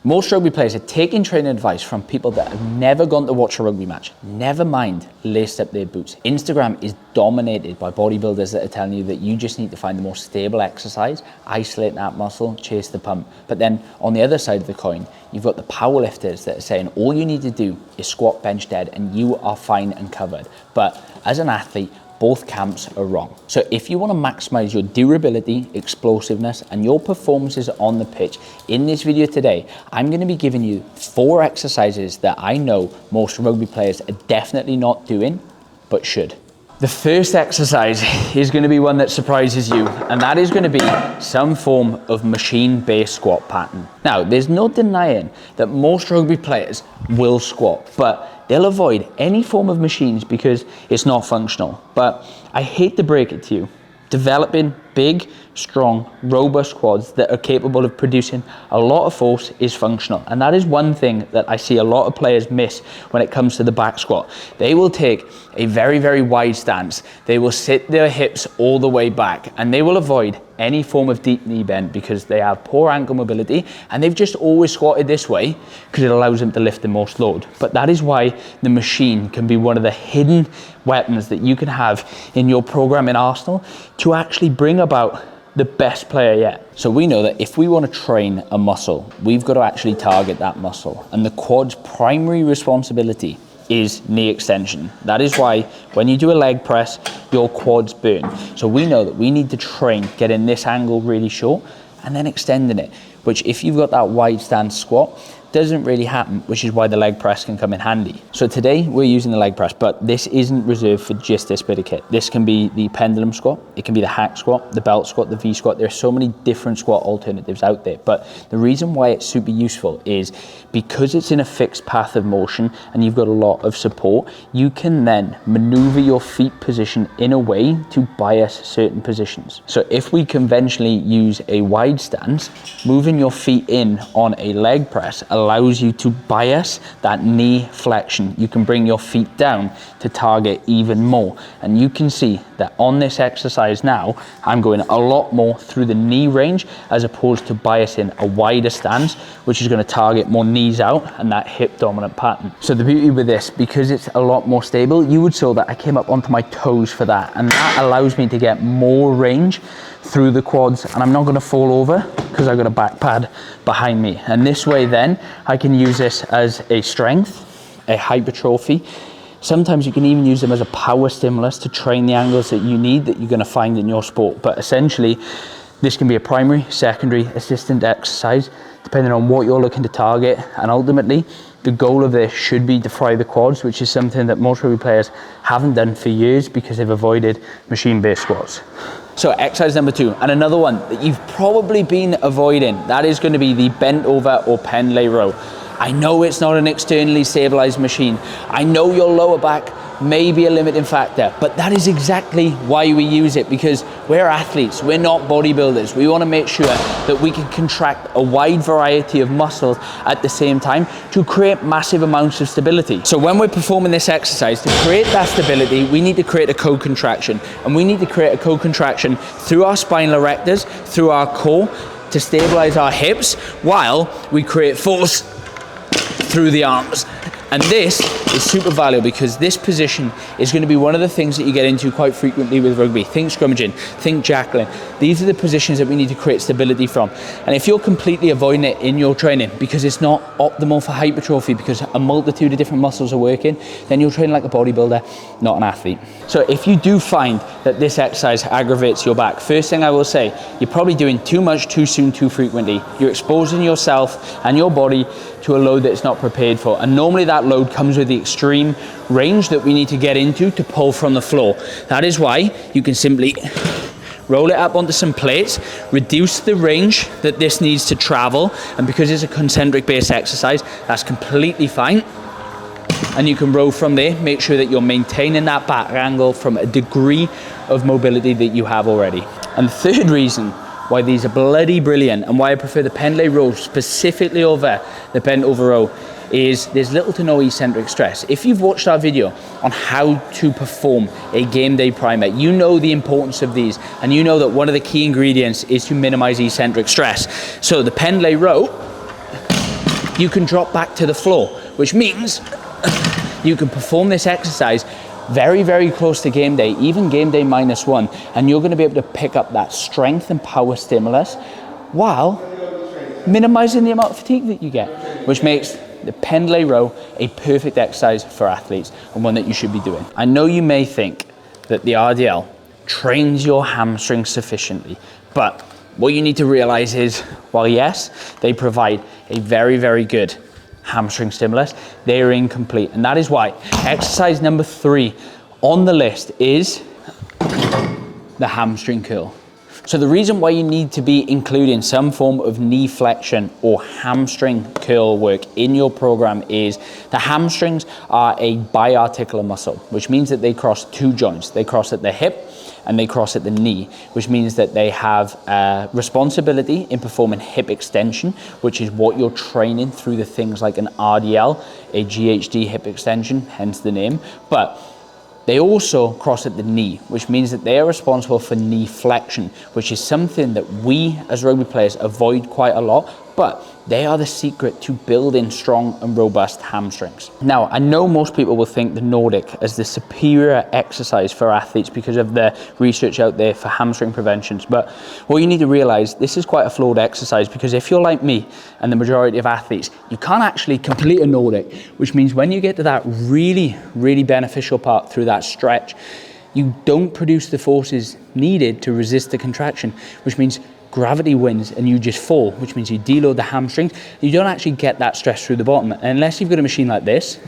Most rugby players are taking training advice from people that have never gone to watch a rugby match, never mind laced up their boots. Instagram is dominated by bodybuilders that are telling you that you just need to find the most stable exercise, isolate that muscle, chase the pump. But then on the other side of the coin, you've got the powerlifters that are saying all you need to do is squat, bench, dead, and you are fine and covered. But as an athlete, both camps are wrong. So if you want to maximize your durability, explosiveness, and your performances on the pitch, in this video today, I'm going to be giving you 4 exercises that I know most rugby players are definitely not doing, but should. The first exercise is going to be one that surprises you, and that is going to be some form of machine-based squat pattern. Now, there's no denying that most rugby players will squat, but they'll avoid any form of machines because it's not functional. But I hate to break it to you, developing big, strong, robust quads that are capable of producing a lot of force is functional. And that is one thing that I see a lot of players miss when it comes to the back squat. They will take a very, very wide stance. They will sit their hips all the way back, and they will avoid any form of deep knee bend because they have poor ankle mobility, and they've just always squatted this way because it allows them to lift the most load. But that is why the machine can be one of the hidden weapons that you can have in your programming arsenal to actually bring about the best player yet. So we know that if we want to train a muscle, we've got to actually target that muscle. And the quad's primary responsibility is knee extension. That is why when you do a leg press, your quads burn. So we know that we need to train getting this angle really short and then extending it, which if you've got that wide stance squat, doesn't really happen, which is why the leg press can come in handy. So today we're using the leg press, but this isn't reserved for just this bit of kit. This can be the pendulum squat, it can be the hack squat, the belt squat, the V squat. There are so many different squat alternatives out there, but the reason why it's super useful is because it's in a fixed path of motion and you've got a lot of support, you can then maneuver your feet position in a way to bias certain positions. So if we conventionally use a wide stance, moving your feet in on a leg press allows you to bias that knee flexion. You can bring your feet down to target even more. And you can see that on this exercise now, I'm going a lot more through the knee range as opposed to biasing a wider stance, which is going to target more knees out and that hip dominant pattern. So the beauty with this, because it's a lot more stable, you would saw that I came up onto my toes for that, and that allows me to get more range through the quads, and I'm not going to fall over because I've got a back pad behind me. And this way then I can use this as a strength, a hypertrophy. Sometimes you can even use them as a power stimulus to train the angles that you need that you're going to find in your sport. But essentially this can be a primary, secondary, assistant exercise depending on what you're looking to target, and ultimately the goal of this should be to fry the quads, which is something that most rugby players haven't done for years because they've avoided machine-based squats. So exercise number 2, and another one that you've probably been avoiding, that is going to be the bent over or pen lay row. I know it's not an externally stabilized machine. I know your lower back may be a limiting factor, but that is exactly why we use it, because we're athletes, we're not bodybuilders. We want to make sure that we can contract a wide variety of muscles at the same time to create massive amounts of stability. So when we're performing this exercise, to create that stability, we need to create a co-contraction, and we need to create a co-contraction through our spinal erectors, through our core, to stabilize our hips while we create force through the arms. And this is super valuable because this position is going to be one of the things that you get into quite frequently with rugby. Think scrummaging, think jackling. These are the positions that we need to create stability from. And if you're completely avoiding it in your training because it's not optimal for hypertrophy, because a multitude of different muscles are working, then you're training like a bodybuilder, not an athlete. So if you do find that this exercise aggravates your back, first thing I will say, you're probably doing too much, too soon, too frequently. You're exposing yourself and your body to a load that it's not prepared for. And normally that load comes with the extreme range that we need to get into to pull from the floor. That is why you can simply roll it up onto some plates, reduce the range that this needs to travel, and because it's a concentric based exercise, that's completely fine. And you can row from there, make sure that you're maintaining that back angle from a degree of mobility that you have already. And the third reason why these are bloody brilliant and why I prefer the pen lay row specifically over the bent over row is there's little to no eccentric stress. If you've watched our video on how to perform a game day primer, you know the importance of these, and you know that one of the key ingredients is to minimize eccentric stress. So the pen lay row you can drop back to the floor, which means you can perform this exercise very, very close to game day, even game day -1, and you're gonna be able to pick up that strength and power stimulus while minimizing the amount of fatigue that you get, which makes the pendlay row a perfect exercise for athletes and one that you should be doing. I know you may think that the RDL trains your hamstrings sufficiently, but what you need to realize is, while yes, they provide a very, very good hamstring stimulus, they are incomplete. And that is why exercise number 3 on the list is the hamstring curl. So the reason why you need to be including some form of knee flexion or hamstring curl work in your program is the hamstrings are a biarticular muscle, which means that they cross 2 joints. They cross at the hip and they cross at the knee, which means that they have responsibility in performing hip extension, which is what you're training through the things like an RDL, a GHD hip extension, hence the name. But they also cross at the knee, which means that they are responsible for knee flexion, which is something that we as rugby players avoid quite a lot, but they are the secret to building strong and robust hamstrings. Now, I know most people will think the Nordic as the superior exercise for athletes because of the research out there for hamstring preventions, but what you need to realize, this is quite a flawed exercise, because if you're like me and the majority of athletes, you can't actually complete a Nordic, which means when you get to that really, really beneficial part through that stretch, you don't produce the forces needed to resist the contraction, which means gravity wins and you just fall, which means you deload the hamstrings. You don't actually get that stress through the bottom. And unless you've got a machine like this,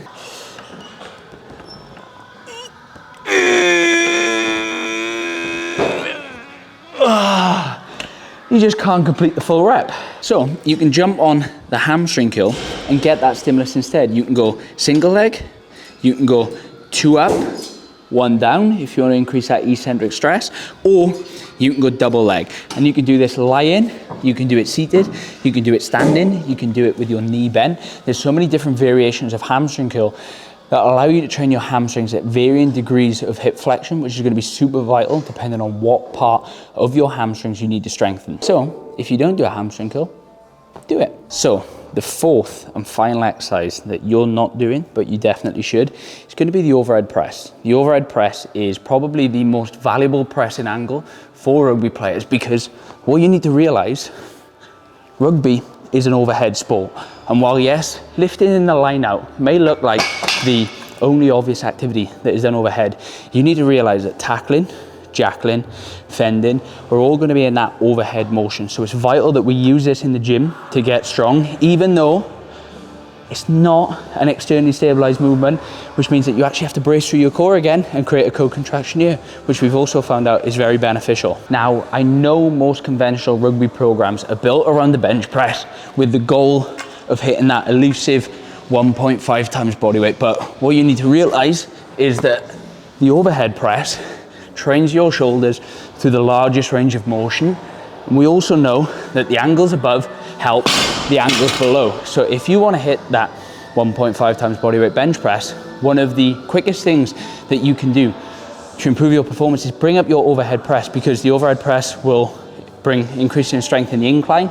you just can't complete the full rep. So you can jump on the hamstring curl and get that stimulus instead. You can go single leg, you can go 2 up, 1 down if you want to increase that eccentric stress, or you can go double leg. And you can do this lying, you can do it seated, you can do it standing, you can do it with your knee bent. There's so many different variations of hamstring curl that allow you to train your hamstrings at varying degrees of hip flexion, which is going to be super vital depending on what part of your hamstrings you need to strengthen. So if you don't do a hamstring curl, do it. So the 4th and final exercise that you're not doing, but you definitely should, is going to be the overhead press. The overhead press is probably the most valuable pressing angle for rugby players, because what you need to realize, rugby is an overhead sport. And while yes, lifting in the line out may look like the only obvious activity that is done overhead, you need to realize that tackling, jackling, fending, we're all going to be in that overhead motion. So it's vital that we use this in the gym to get strong, even though it's not an externally stabilized movement, which means that you actually have to brace through your core again and create a co-contraction here, which we've also found out is very beneficial. Now, I know most conventional rugby programs are built around the bench press with the goal of hitting that elusive 1.5 times body weight, but what you need to realize is that the overhead press trains your shoulders through the largest range of motion. And we also know that the angles above help the angles below. So if you want to hit that 1.5 times bodyweight bench press, one of the quickest things that you can do to improve your performance is bring up your overhead press, because the overhead press will bring increasing strength in the incline,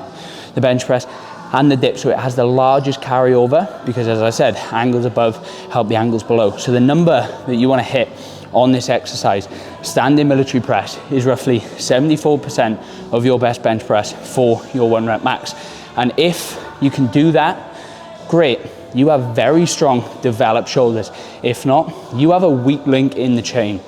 the bench press, and the dip. So it has the largest carryover because, as I said, angles above help the angles below. So the number that you want to hit on this exercise, standing military press, is roughly 74% of your best bench press for your 1 rep max. And if you can do that, great. You have very strong developed shoulders. If not, you have a weak link in the chain.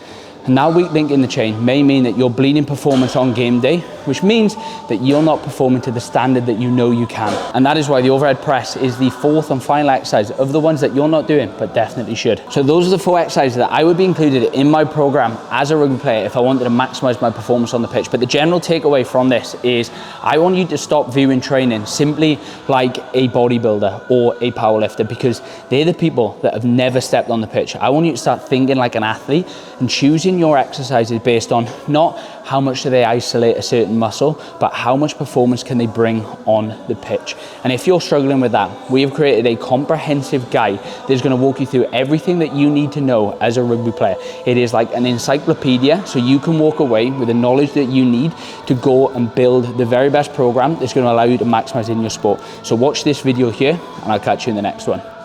And that weak link in the chain may mean that you're bleeding performance on game day, which means that you're not performing to the standard that you know you can. And that is why the overhead press is the 4th and final exercise of the ones that you're not doing, but definitely should. So those are the 4 exercises that I would be included in my program as a rugby player if I wanted to maximize my performance on the pitch. But the general takeaway from this is I want you to stop viewing training simply like a bodybuilder or a powerlifter, because they're the people that have never stepped on the pitch. I want you to start thinking like an athlete and choosing judging your exercises based on not how much do they isolate a certain muscle, but how much performance can they bring on the pitch. And if you're struggling with that, we have created a comprehensive guide that's going to walk you through everything that you need to know as a rugby player. It is like an encyclopedia, so you can walk away with the knowledge that you need to go and build the very best program that's going to allow you to maximize in your sport. So watch this video here, and I'll catch you in the next one.